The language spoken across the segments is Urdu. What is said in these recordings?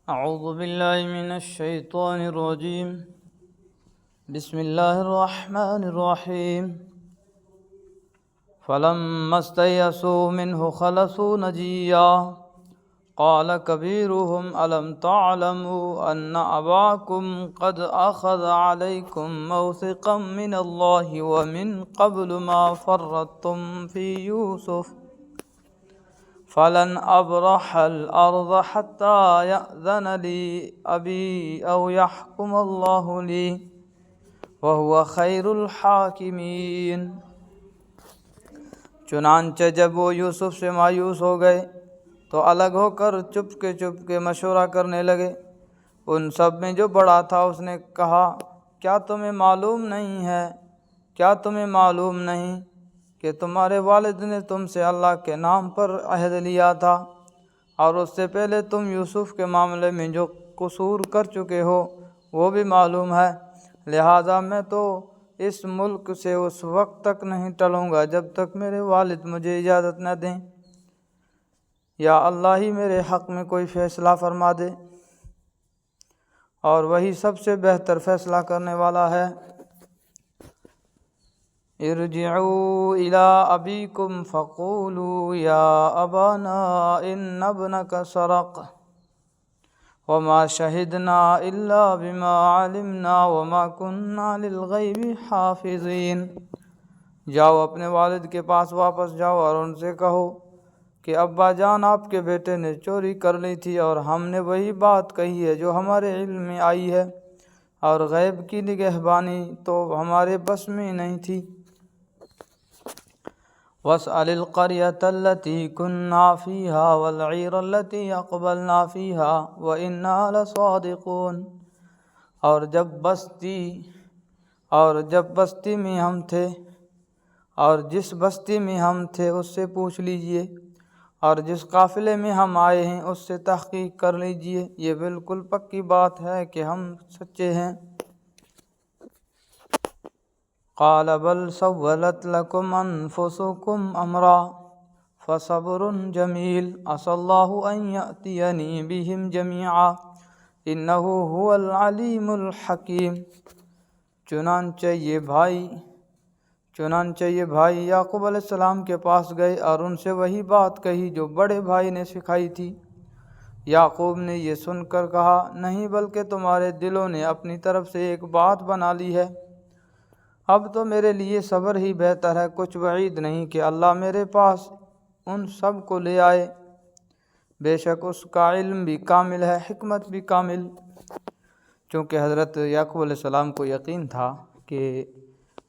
أعوذ بالله من الشيطان الرجيم. بسم الله الرحمن الرحيم. فلما استيئسوا منه خلصوا نجيا قال كبيرهم ألم تعلموا أن أباكم قد أخذ عليكم موثقا من الله ومن قبل ما فرطتم في يوسف فلن أبرح الأرض حتى يأذن لي أبي أو يحكم الله لي وهو خير الحاكمين. چنانچہ جب وہ یوسف سے مایوس ہو گئے تو الگ ہو کر چپ کے مشورہ کرنے لگے. ان سب میں جو بڑا تھا اس نے کہا کیا تمہیں معلوم نہیں کہ تمہارے والد نے تم سے اللہ کے نام پر عہد لیا تھا اور اس سے پہلے تم یوسف کے معاملے میں جو قصور کر چکے ہو وہ بھی معلوم ہے. لہٰذا میں تو اس ملک سے اس وقت تک نہیں ٹلوں گا جب تک میرے والد مجھے اجازت نہ دیں یا اللہ ہی میرے حق میں کوئی فیصلہ فرما دے اور وہی سب سے بہتر فیصلہ کرنے والا ہے. ارجعوا إلى أبيكم فقولوا يا أبانا إن ابنك سرق وما شهدنا إلا بما علمنا وما كنا للغيب حافظين. جاؤ اپنے والد کے پاس واپس جاؤ اور ان سے کہو کہ ابا جان آپ کے بیٹے نے چوری کر لی تھی اور ہم نے وہی بات کہی ہے جو ہمارے علم میں آئی ہے اور غیب کی نگہبانی تو ہمارے بس میں نہیں تھی. واسأل القرية التي كنا فيها والعير التي أقبلنا فيها وإنا لصادقون. اور جب بستی میں ہم تھے اور جس بستی میں ہم تھے اس سے پوچھ لیجئے اور جس قافلے میں ہم آئے ہیں اس سے تحقیق کر لیجئے. یہ بالکل پکی بات ہے کہ ہم سچے ہیں. قال بل سولت لكم أنفسكم أمرا فصبر جميل عسى الله أن يأتيني بهم جميعا إنه هو العليم الحكيم. چنانچہ یہ بھائی یعقوب علیہ السلام کے پاس گئے اور ان سے وہی بات کہی جو بڑے بھائی نے سکھائی تھی. یعقوب نے یہ سن کر کہا نہیں بلکہ تمہارے دلوں نے اپنی طرف سے ایک بات بنا لی ہے. اب تو میرے لیے صبر ہی بہتر ہے. کچھ وعید نہیں کہ اللہ میرے پاس ان سب کو لے آئے. بے شک اس کا علم بھی کامل ہے حکمت بھی کامل. چونکہ حضرت یعقوب علیہ السلام کو یقین تھا کہ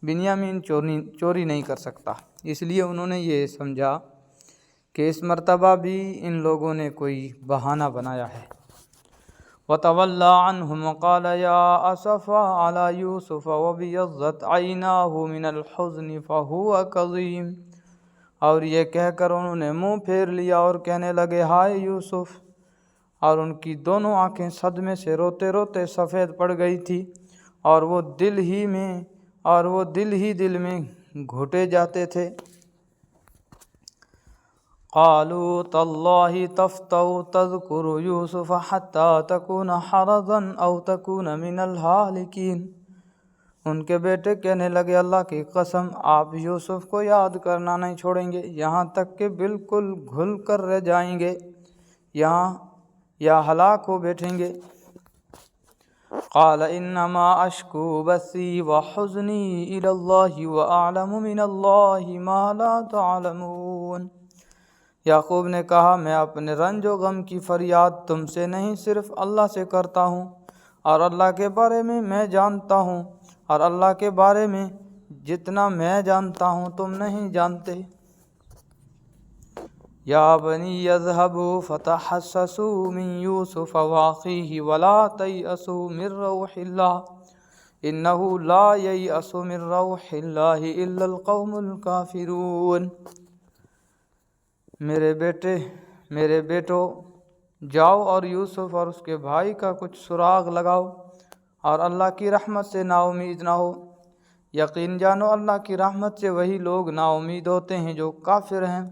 بنیامین چوری نہیں کر سکتا، اس لیے انہوں نے یہ سمجھا کہ اس مرتبہ بھی ان لوگوں نے کوئی بہانہ بنایا ہے. وَتَوَلَّى عَنْهُمْ وَقَالَ يَا أَسَفَا عَلَى يُوسُفَ وَابْيَضَّتْ عَيْنَاهُ مِنَ الْحُزْنِ فَهُوَ كَظِيمٌ. اور یہ کہہ کر انہوں نے منہ پھیر لیا اور کہنے لگے ہائے یوسف، اور ان کی دونوں آنکھیں صدمے سے روتے روتے سفید پڑ گئی تھی اور وہ دل ہی میں گھٹے جاتے تھے. قالوا تالله تفتأ تذكر يوسف حتى تكون حرضا أو تكون من الهالكين. ان کے بیٹے کہنے لگے اللہ کی قسم آپ یوسف کو یاد کرنا نہیں چھوڑیں گے یہاں تک کہ بالکل گھل کر رہ جائیں گے یا ہلاک ہو بیٹھیں گے. قال انما اشکو بثی وحزنی الى اللہ واعلم من اللہ ما لا تعلمون. یعقوب نے کہا میں اپنے رنج و غم کی فریاد تم سے نہیں صرف اللہ سے کرتا ہوں اور اللہ کے بارے میں میں جانتا ہوں اور اللہ کے بارے میں جتنا میں جانتا ہوں تم نہیں جانتے. یا بنی اذهبوا فتحسسوا من یوسف واخیہ ولا تیأسوا من روح اللہ انہ لا ییأس من روح اللہ الا القوم الکافرون. میرے بیٹو جاؤ اور یوسف اور اس کے بھائی کا کچھ سراغ لگاؤ اور اللہ کی رحمت سے نا امید نہ ہو. یقین جانو اللہ کی رحمت سے وہی لوگ نا امید ہوتے ہیں جو کافر ہیں.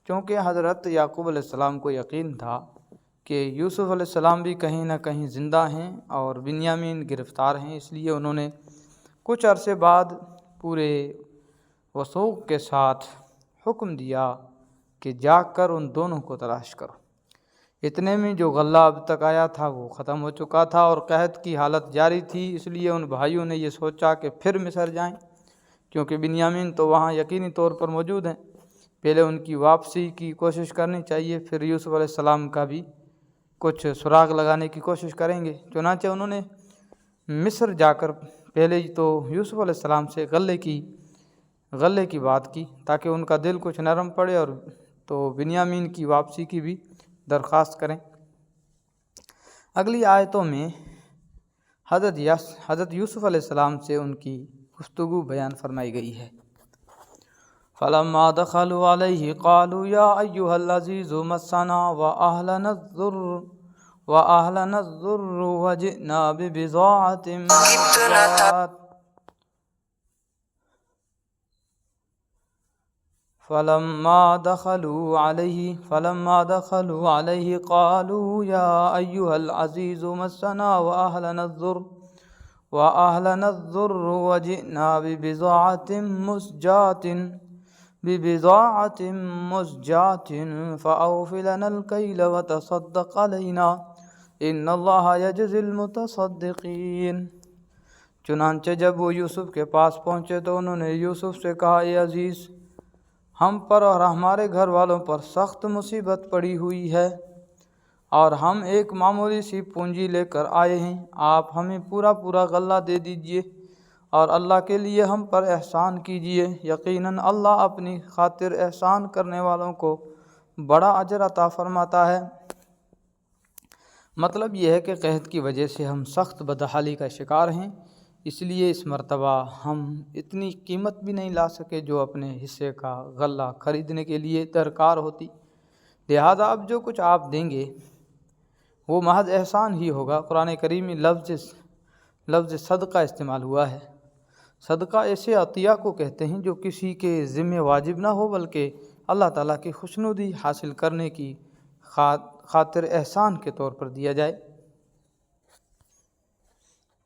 چونکہ حضرت یعقوب علیہ السلام کو یقین تھا کہ یوسف علیہ السلام بھی کہیں نہ کہیں زندہ ہیں اور بنیامین گرفتار ہیں، اس لیے انہوں نے کچھ عرصے بعد پورے وثوق کے ساتھ حکم دیا کہ جا کر ان دونوں کو تلاش کرو۔ اتنے میں جو غلہ اب تک آیا تھا وہ ختم ہو چکا تھا اور قحط کی حالت جاری تھی، اس لیے ان بھائیوں نے یہ سوچا کہ پھر مصر جائیں، کیونکہ بنیامین تو وہاں یقینی طور پر موجود ہیں۔ پہلے ان کی واپسی کی کوشش کرنی چاہیے، پھر یوسف علیہ السلام کا بھی کچھ سراغ لگانے کی کوشش کریں گے۔ چنانچہ انہوں نے مصر جا کر پہلے تو یوسف علیہ السلام سے غلے کی بات کی تاکہ ان کا دل کچھ نرم پڑے، اور تو بنیامین کی واپسی کی بھی درخواست کریں۔ اگلی آیتوں میں حضرت یوسف علیہ السلام سے ان کی گفتگو بیان فرمائی گئی ہے۔ فَلَمَّا دَخَلُوا عَلَيْهِ قَالُوا يَا أَيُّهَا الْعَزِيزُ مَسَّنَا وَأَهْلَنَا الضُّرُّ وَجِئْنَا بِبِضَاعَةٍ مُزْجَاةٍ فَلَمَّا دَخَلُوا عَلَيْهِ قَالُوا يَا أَيُّهَا الْعَزِيزُ مَسَّنَا وَأَهْلَنَا الضُّرُّ وَجِئْنَا بِبِضَاعَةٍ مُزْجَاةٍ فَأَوْفِ لَنَا الْكَيْلَ وَتَصَدَّقْ عَلَيْنَا إِنَّ اللَّهَ يَجْزِي الْمُتَصَدِّقِينَ۔ چنانچہ جب وہ یوسف کے پاس پہنچے تو انہوں نے یوسف سے کہا، اے عزیز، ہم پر اور ہمارے گھر والوں پر سخت مصیبت پڑی ہوئی ہے اور ہم ایک معمولی سی پونجی لے کر آئے ہیں، آپ ہمیں پورا غلہ دے دیجئے اور اللہ کے لیے ہم پر احسان کیجئے، یقیناً اللہ اپنی خاطر احسان کرنے والوں کو بڑا اجر عطا فرماتا ہے۔ مطلب یہ ہے کہ قحط کی وجہ سے ہم سخت بدحالی کا شکار ہیں، اس لیے اس مرتبہ ہم اتنی قیمت بھی نہیں لا سکے جو اپنے حصے کا غلہ خریدنے کے لیے درکار ہوتی، لہذا اب جو کچھ آپ دیں گے وہ محض احسان ہی ہوگا۔ قرآن کریم میں لفظ صدقہ استعمال ہوا ہے۔ صدقہ ایسے عطیہ کو کہتے ہیں جو کسی کے ذمہ واجب نہ ہو بلکہ اللہ تعالیٰ کی خوشنودی حاصل کرنے کی خاطر احسان کے طور پر دیا جائے۔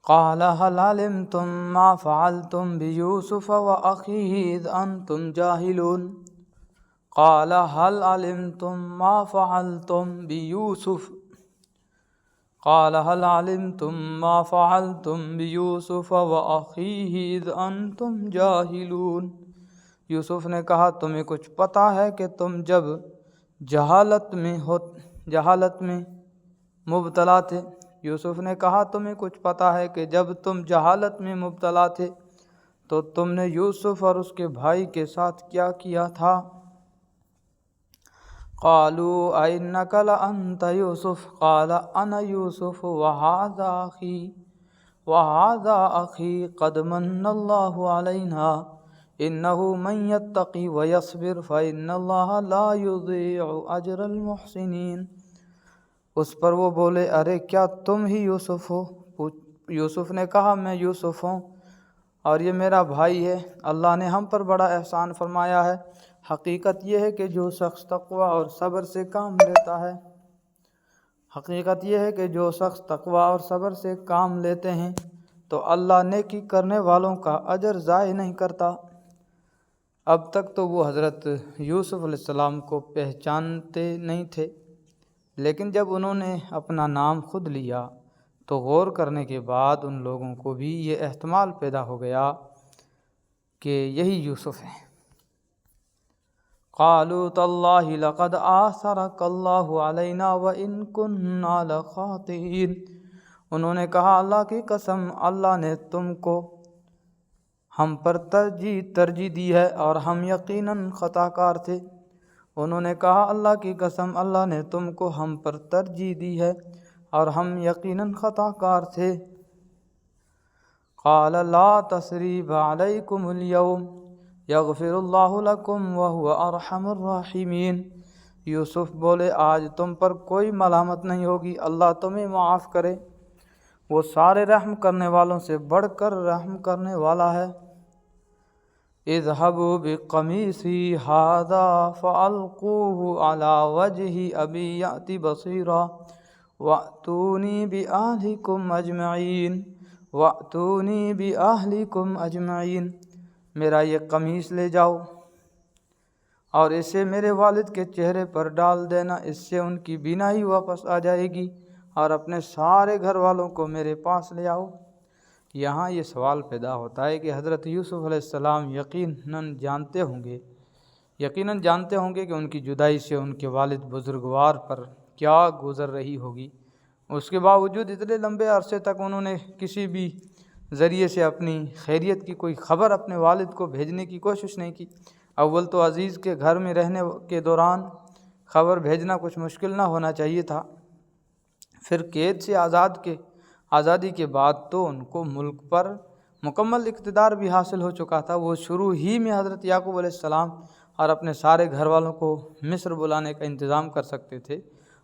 قال هل علمتم ما فعلتم بيوسف وأخيه إذ أنتم جاهلون قال هل علمتم ما فعلتم بيوسف وأخيه إذ أنتم جاهلون۔ یوسف نے کہا، تمہیں کچھ پتہ ہے کہ تم جب جہالت میں مبتلا تھے؟ یوسف نے کہا، تمہیں کچھ پتہ ہے کہ جب تم جہالت میں مبتلا تھے تو تم نے یوسف اور اس کے بھائی کے ساتھ کیا کیا تھا؟ قالوا أئنك لأنت يوسف قال أنا يوسف وهذا أخي قد من الله علينا إنه من يتقي ويصبر فإن الله لا يضيع أجر المحسنين۔ اس پر وہ بولے، ارے کیا تم ہی یوسف ہو؟ یوسف نے کہا، میں یوسف ہوں اور یہ میرا بھائی ہے، اللہ نے ہم پر بڑا احسان فرمایا ہے۔ حقیقت یہ ہے کہ جو شخص تقوی اور صبر سے کام لیتے ہیں تو اللہ نیکی کرنے والوں کا اجر ضائع نہیں کرتا۔ اب تک تو وہ حضرت یوسف علیہ السلام کو پہچانتے نہیں تھے، لیکن جب انہوں نے اپنا نام خود لیا تو غور کرنے کے بعد ان لوگوں کو بھی یہ احتمال پیدا ہو گیا کہ یہی یوسف ہیں۔ قالوا تاللہ لقد آثرک اللہ علینا وإن كنا لخاطئین۔ انہوں نے کہا، اللہ کی قسم، اللہ نے تم کو ہم پر ترجیح دی ہے اور ہم یقیناً خطا کار تھے۔ انہوں نے کہا، اللہ کی قسم، اللہ نے تم کو ہم پر ترجیح دی ہے اور ہم یقیناً خطا کار تھے۔ قال لا تثریب علیکم اليوم یغفر اللہ لکم وہو ارحم الراحمین۔ یوسف بولے، آج تم پر کوئی ملامت نہیں ہوگی، اللہ تمہیں معاف کرے، وہ سارے رحم کرنے والوں سے بڑھ کر رحم کرنے والا ہے۔ اذهبوا بقمیصی ھذا فألقوه على وجه ابی یأتی بصیرا وَأْتُونِي بِأَهْلِكُمْ أَجْمَعِينَ وَأْتُونِي بِأَهْلِكُمْ أَجْمَعِينَ، میرا یہ قمیص لے جاؤ اور اسے میرے والد کے چہرے پر ڈال دینا، اس سے ان کی بینائی واپس آ جائے گی، اور اپنے سارے گھر والوں کو میرے پاس لے آؤ۔ یہاں یہ سوال پیدا ہوتا ہے کہ حضرت یوسف علیہ السلام یقیناً جانتے ہوں گے کہ ان کی جدائی سے ان کے والد بزرگوار پر کیا گزر رہی ہوگی۔ اس کے باوجود اتنے لمبے عرصے تک انہوں نے کسی بھی ذریعے سے اپنی خیریت کی کوئی خبر اپنے والد کو بھیجنے کی کوشش نہیں کی۔ اول تو عزیز کے گھر میں رہنے کے دوران خبر بھیجنا کچھ مشکل نہ ہونا چاہیے تھا، پھر قید سے آزادی کے بعد تو ان کو ملک پر مکمل اقتدار بھی حاصل ہو چکا تھا۔ وہ شروع ہی میں حضرت یعقوب علیہ السلام اور اپنے سارے گھر والوں کو مصر بلانے کا انتظام کر سکتے تھے،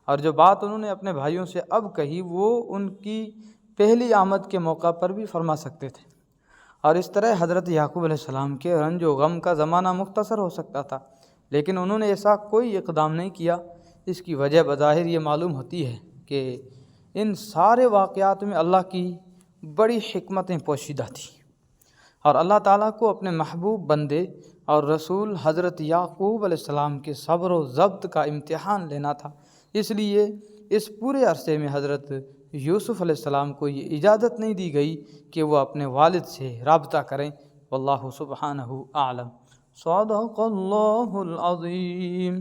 اور جو بات انہوں نے اپنے بھائیوں سے اب کہی وہ ان کی پہلی آمد کے موقع پر بھی فرما سکتے تھے، اور اس طرح حضرت یعقوب علیہ السلام کے رنج و غم کا زمانہ مختصر ہو سکتا تھا، لیکن انہوں نے ایسا کوئی اقدام نہیں کیا۔ اس کی وجہ بظاہر یہ معلوم ہوتی ہے کہ ان سارے واقعات میں اللہ کی بڑی حکمتیں پوشیدہ تھیں، اور اللہ تعالیٰ کو اپنے محبوب بندے اور رسول حضرت یعقوب علیہ السلام کے صبر و ضبط کا امتحان لینا تھا۔ اس لیے اس پورے عرصے میں حضرت یوسف علیہ السلام کو یہ اجازت نہیں دی گئی کہ وہ اپنے والد سے رابطہ کریں۔ واللہ سبحانہ اعلم۔ صدق اللہ العظیم۔